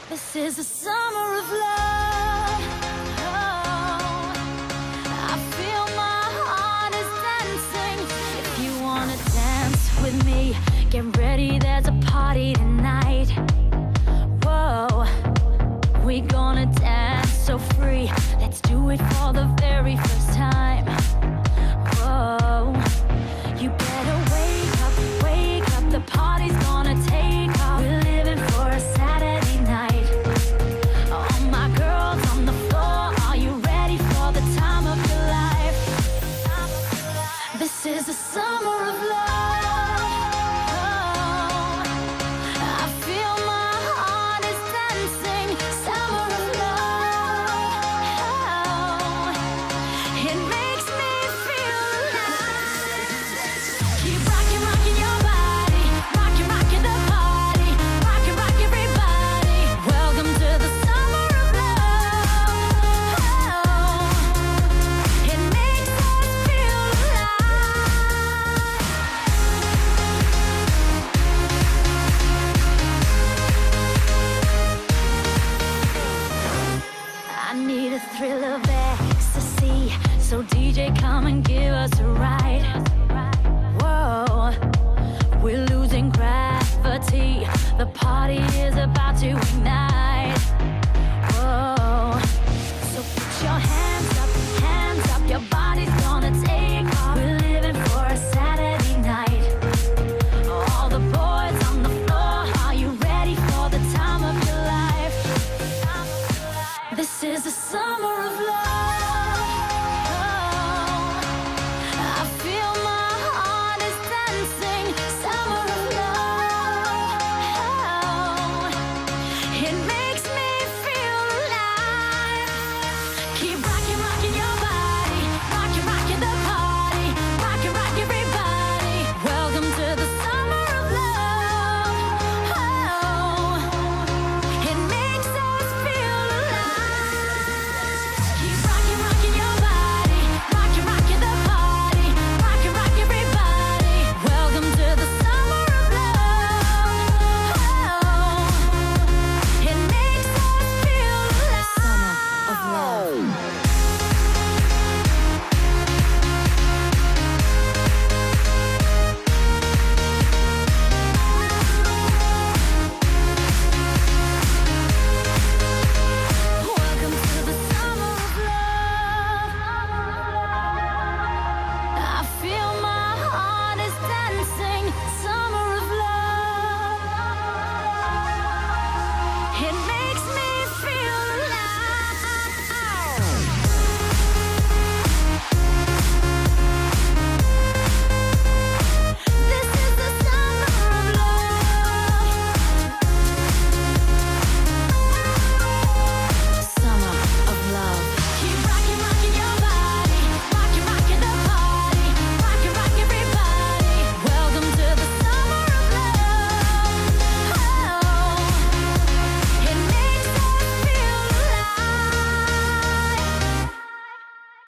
This is the summer of love. Oh, I feel my heart is dancing. If you wanna dance with me, get ready, there's a party tonight. Whoa, we gonna dance so free. Let's do it for the very first time. Whoa, you better wake up, the party's gonna take off. We're living for a Saturday night. All my girls on the floor, are you ready for the time of your life? This is the summer of love. Oh, I feel my heart is dancing. Summer of love. Oh, it makes me feel alive. Keep rocking, rocking your body. Rocking, rocking the party. Rocking, rock everybody. Welcome to the summer of love. Oh, it makes us feel alive. I need a thrill of ecstasy, so DJ, come and give us a ride. Whoa, we're losing gravity. The party is about to ignite.